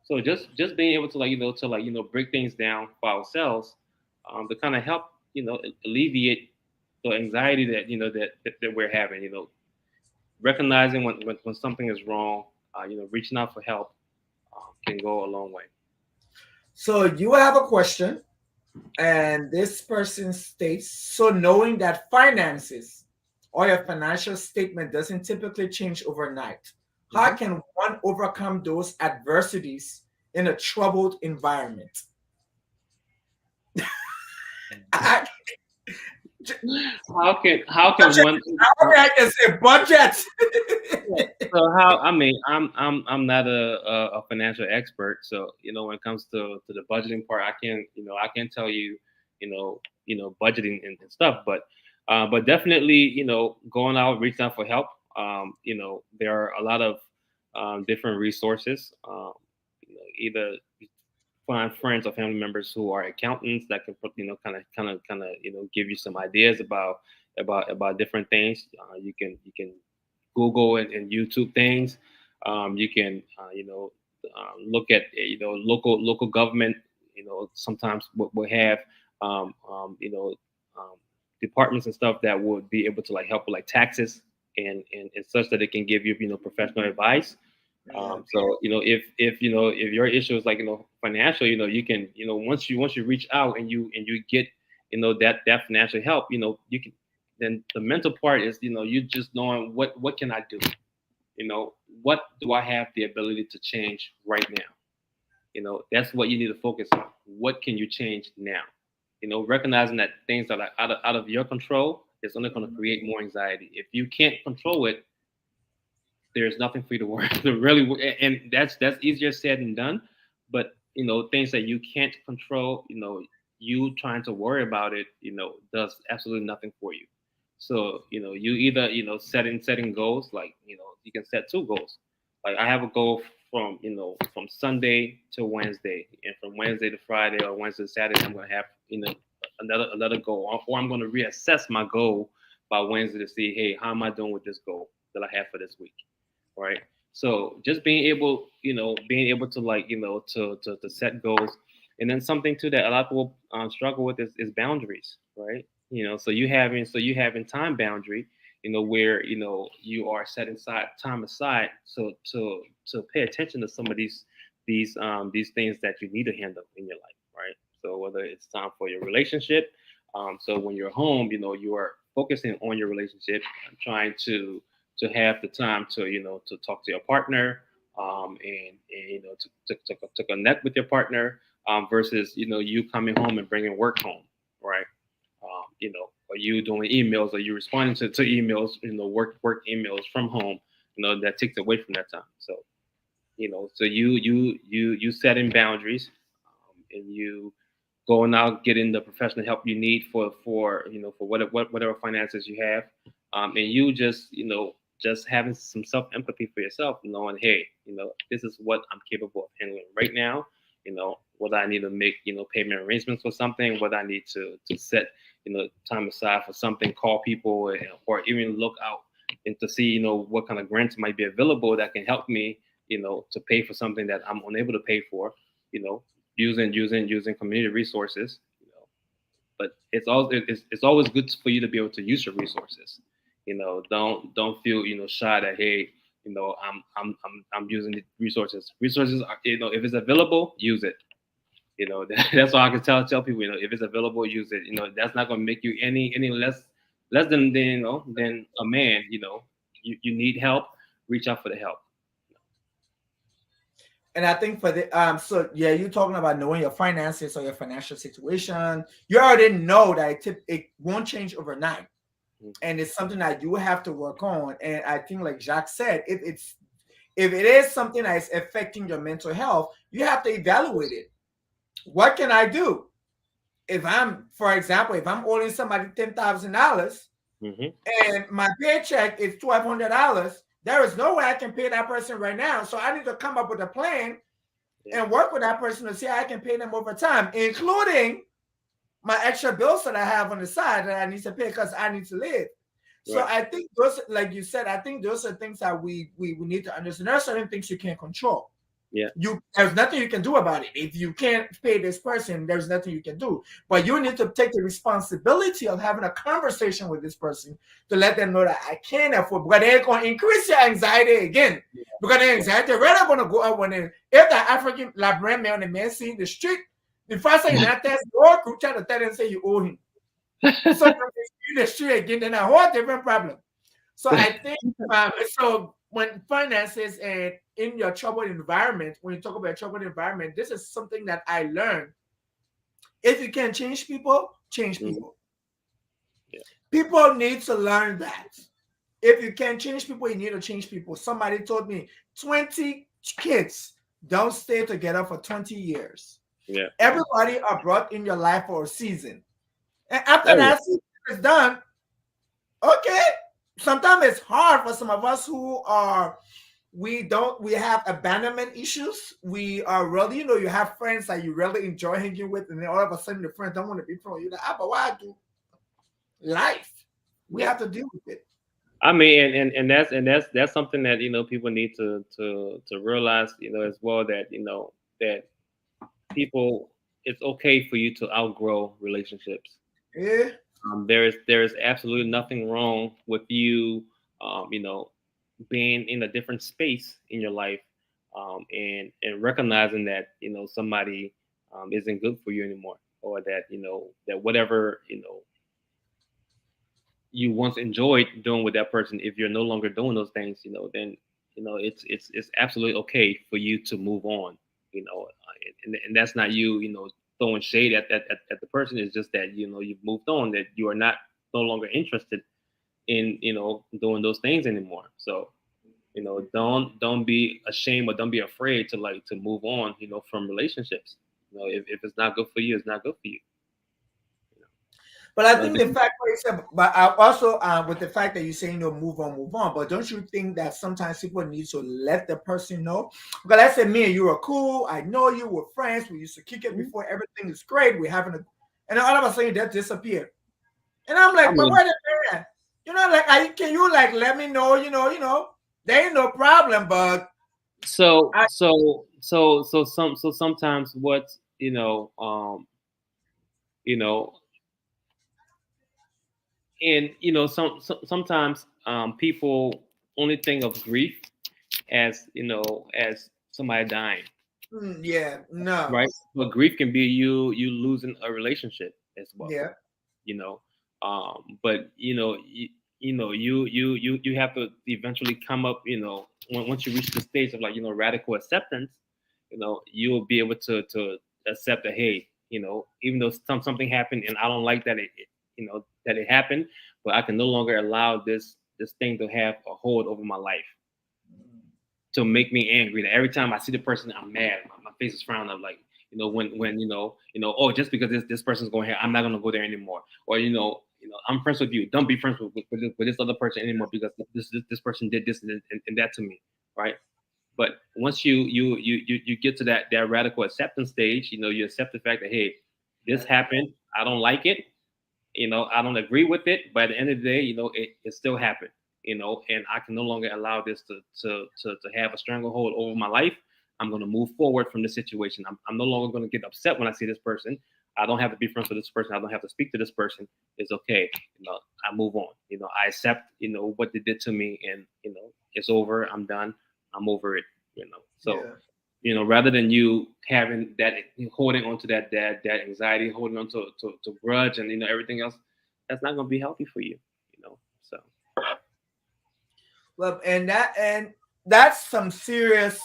So just being able to break things down for ourselves, to kind of help alleviate the anxiety that we're having. Recognizing when something is wrong, reaching out for help can go a long way. So you have a question, and this person states, so knowing that finances or your financial statement doesn't typically change overnight, how Mhm. can one overcome those adversities in a troubled environment? I, How can budget. one I can say budget. Yeah. So how? I mean, I'm not a financial expert, so when it comes to the budgeting part, I can tell you, budgeting and stuff, but definitely going out, reaching out for help. There are a lot of different resources. Either find friends or family members who are accountants that can give you some ideas about different things. You can Google and YouTube things. You can look at local government. Sometimes will have um, um, you know um, departments and stuff that would be able to like help with like taxes and such, that it can give you professional advice. Yeah. So if your issue is like financial, you can once you reach out and you get that financial help, you can. Then the mental part is you just knowing what can I do, what do I have the ability to change right now. That's what you need to focus on. What can you change now? recognizing that things are like out of your control, it's only going to Mhm. create more anxiety. If you can't control it, there's nothing for you to worry to really, and that's easier said than done. But things that you can't control, you trying to worry about it, does absolutely nothing for you. So you either setting goals, like you can set two goals. Like I have a goal from from Sunday to Wednesday, and from Wednesday to Friday, or Wednesday to Saturday, I'm gonna have another goal, or I'm gonna reassess my goal by Wednesday to see, hey, how am I doing with this goal that I have for this week, right? So just being able to, like, to set goals. And then something too that a lot of people struggle with is boundaries, right? So you having time boundary, where you are setting time aside, so to pay attention to some of these things that you need to handle in your life, right? So whether it's time for your relationship, so when you're home, you are focusing on your relationship, trying to have the time to to talk to your partner, and to connect with your partner, versus you coming home and bringing work home, right? Are you doing emails? Are you responding to emails? Work emails from home. That takes away from that time. So so you setting boundaries, and you going out getting the professional help you need for whatever finances you have, and you just having some self empathy for yourself, knowing, hey, this is what I'm capable of handling right now. Whether I need to make payment arrangements for something, whether I need to set time aside for something, call people, or even look out and to see what kind of grants might be available that can help me to pay for something that I'm unable to pay for, you know, using community resources, But it's always good for you to be able to use your resources. Don't feel shy that, hey, I'm using the resources. Resources are, if it's available, use it. That's all I can tell people. If it's available, use it. That's not going to make you any less than than a man. You need help, reach out for the help. And I think for the so yeah, you're talking about knowing your finances or your financial situation. You already know that it won't change overnight, Mhm. and it's something that you have to work on. And I think, like Jacques said, if it is something that is affecting your mental health, you have to evaluate it. What can I do? If I'm, for example, if I'm owing somebody $10,000 Mhm. and my paycheck is $1,200, there is no way I can pay that person right now. So I need to come up with a plan Yeah. and work with that person to see how I can pay them over time, including my extra bills that I have on the side that I need to pay because I need to live. So Right. I think those, like you said, I think those are things that we need to understand. There are certain things you can't control. Yeah. There's nothing you can do about it. If you can't pay this person, there's nothing you can do. But you need to take the responsibility of having a conversation with this person to let them know that I can't afford, because they're going to increase your anxiety again. Because the anxiety really going to go up when if the African Liberian man on the man see in the street, the first thing that test your group try to tell them say you owe him. So if in the street again, then a whole different problem. So I think so when finances and in your troubled environment, when you talk about troubled environment, this is something that I learned. If you can change people, change Mhm. people. Yeah. People need to learn that. If you can change people, you need to change people. Somebody told me 20 kids don't stay together for 20 years. Yeah. Everybody are brought in your life for a season. And after Oh yeah. that season is done, okay. Sometimes it's hard for some of us who are we have abandonment issues. We are really, you have friends that you really enjoy hanging with, and then all of a sudden the friends don't want to be from you. Like, but why do life? We Yeah. have to deal with it. I mean, and that's something that people need to realize, as well, that that people, it's okay for you to outgrow relationships. Yeah. There is absolutely nothing wrong with you, being in a different space in your life, and recognizing that somebody isn't good for you anymore, or that that whatever you once enjoyed doing with that person, if you're no longer doing those things, then it's absolutely okay for you to move on, and that's not you, throwing shade at the person. It's just that you've moved on, that you are not no longer interested in doing those things anymore. So don't be ashamed or don't be afraid to move on from relationships. If it's not good for you, it's not good for you. But I think the fact, but I also with the fact that you're saying move on, move on. But don't you think that sometimes people need to let the person know? Because let's say me and you are cool. I know you. We're friends. We used to kick it before. Everything is great. We're having a, and then all of a sudden that disappeared. And I'm I like, but mean, wait a minute. Can you like let me know? There ain't no problem. But so I, so so so sometimes what you know and sometimes people only think of grief as as somebody dying, yeah, no, right? But grief can be you losing a relationship as well, yeah, you know. But you have to eventually come up, once you reach the stage of radical acceptance, you will be able to accept that, hey, even though something happened and I don't like that that it happened, but I can no longer allow this thing to have a hold over my life, to make me angry. That every time I see the person, I'm mad. My face is frowning. I'm like, when oh, just because this person's going here, I'm not gonna go there anymore. Or I'm friends with you. Don't be friends with this other person anymore because this person did this and that to me, right? But once you get to that radical acceptance stage, you accept the fact that, hey, this happened. I don't like it. I don't agree with it, but at the end of the day, it still happened, and I can no longer allow this to have a stranglehold over my life. I'm going to move forward from this situation. I'm no longer going to get upset when I see this person. I don't have to be friends with this person. I don't have to speak to this person. It's okay. I move on. I accept, what they did to me, and, it's over. I'm done. I'm over it, so yeah. rather than you having that, holding on to that anxiety, holding on to grudge and everything else, that's not going to be healthy for you. So Well, and that's some serious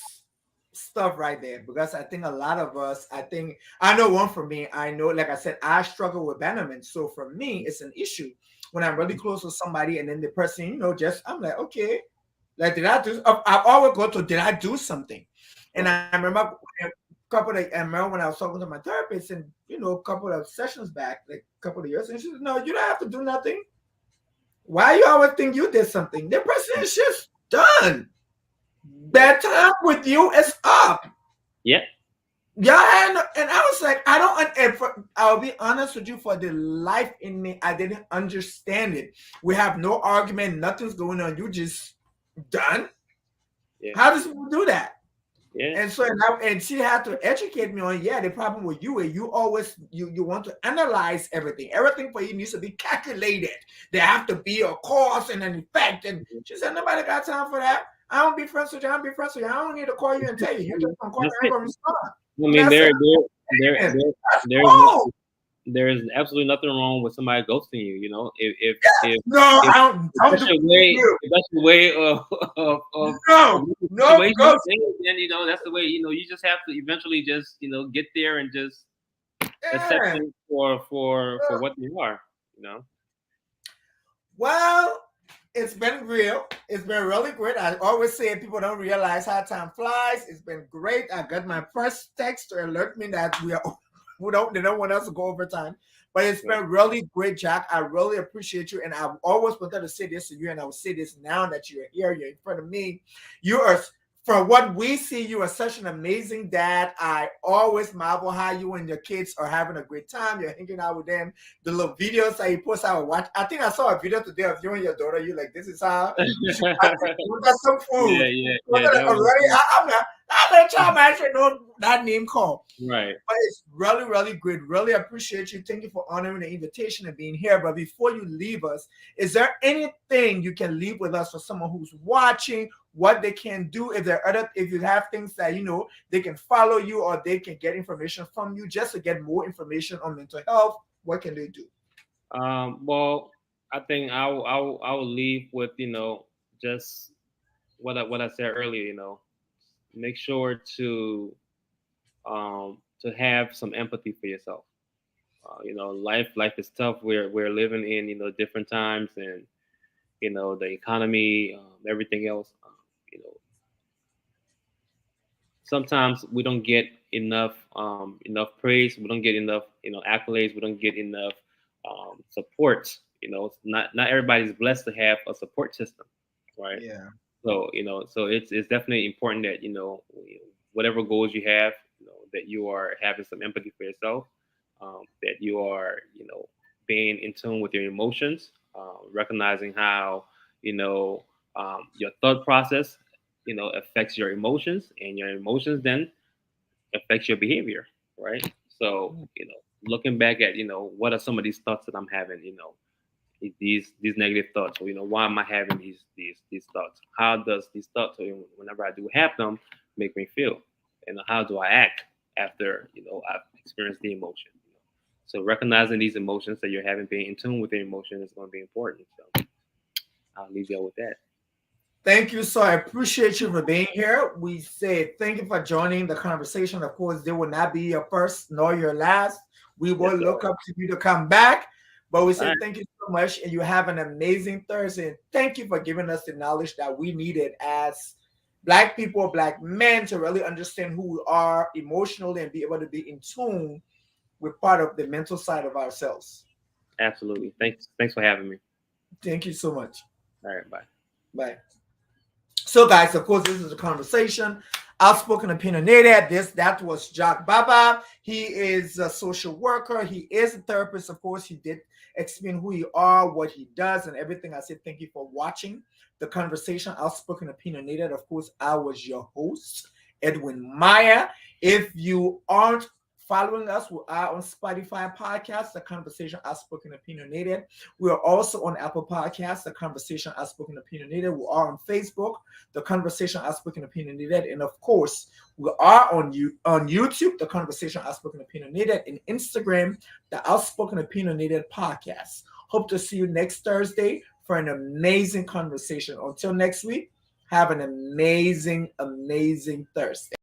stuff right there, because I think a lot of us, I know one for me, I know, like I said, I struggle with abandonment. So for me, it's an issue when I'm really close with somebody and then the person, just, I'm like, okay, like, did I do, I always go to, did I do something? And right, I remember I remember when I was talking to my therapist and, a couple of sessions back, like a couple of years, and she said, no, you don't have to do nothing. Why you always think you did something? The person is just done. yeah, That time with you is up. yeah, Y'all had and I was like, I don't. I'll be honest with you. For the life in me, I didn't understand it. We have no argument. Nothing's going on. You just done. yeah, How does people do that? yeah, And so, and she had to educate me on, yeah, the problem with you is you always you want to analyze everything. Everything for you needs to be calculated. There have to be a cause and an effect. And she said, nobody got time for that. I don't be friends with you. I don't be friends with you. I don't need to call you and tell you. You just gonna call me. that's I'm it. gonna respond. I And mean, I said, there, man, there, that's there is cool. there is absolutely nothing wrong with somebody ghosting you. No, If I don't do you. if that's your way of No, looking at the no situation, ghost. then that's the way. You just have to eventually just get there and just accept Yeah. them for what they are. You know. Well, it's been real. It's been really great. I always say people don't realize how time flies. It's been great. I got my first text to alert me that they don't want us to go over time. But it's Right. been really great, Jack. I really appreciate you. And I've always wanted to say this to you, and I will say this now that you're here, you're in front of me. You are, from what we see, you are such an amazing dad. I always marvel how you and your kids are having a great time. You're hanging out with them, the little videos that you post out. Watch. I think I saw a video today of you and your daughter. You like, this is how you should. I think you got some food. Yeah. That was Already, I'm not. I'm not trying to actually know that name call. right. But it's really, really great. Really appreciate you. Thank you for honoring the invitation and being here. But before you leave us, is there anything you can leave with us for someone who's watching? What they can do, if there are if you have things that they can follow you or they can get information from you, just to get more information on mental health, what can they do? Well, I think I will leave with just what I said earlier. Make sure to to have some empathy for yourself. Life is tough. We're living in different times, and the economy, everything else. Sometimes we don't get enough praise. We don't get enough accolades. We don't get enough support. Not everybody's blessed to have a support system, right? Yeah. So it's definitely important that whatever goals you have, that you are having some empathy for yourself, that you are being in tune with your emotions, recognizing how your thought process affects your emotions, and your emotions then affects your behavior, right? So looking back at what are some of these thoughts that I'm having, these negative thoughts, or why am I having these thoughts? How does these thoughts, whenever I do have them, make me feel, and how do I act after I've experienced the emotion? So recognizing these emotions that you're having, being in tune with the emotion, is going to be important. So I'll leave you with that. Thank you. So I appreciate you for being here. We say thank you for joining the conversation. Of course, they will not be your first nor your last. We will Yes, look sir. up to you to come back. But we All say right. thank you so much, and you have an amazing Thursday. And thank you for giving us the knowledge that we needed as Black people, Black men, to really understand who we are emotionally and be able to be in tune with part of the mental side of ourselves. Absolutely. Thanks for having me. Thank you so much. All right. Bye. Bye. So, guys, of course, this is a conversation. Outspoken opinionated. That was Jacques Gbaba. He is a social worker. He is a therapist. Of course, he did explain who you are, what he does, and everything. I said thank you for watching the conversation. Outspoken opinionated. Of course, I was your host, Edwin Maya. If you aren't following us, we are on Spotify podcast, The Conversation Outspoken Opinionated. We are also on Apple Podcasts, The Conversation Outspoken Opinionated. We are on Facebook, The Conversation Outspoken Opinionated. And of course, we are on YouTube, The Conversation Outspoken Opinionated, and Instagram, The Outspoken Opinionated Podcast. Hope to see you next Thursday for an amazing conversation. Until next week, have an amazing, amazing Thursday.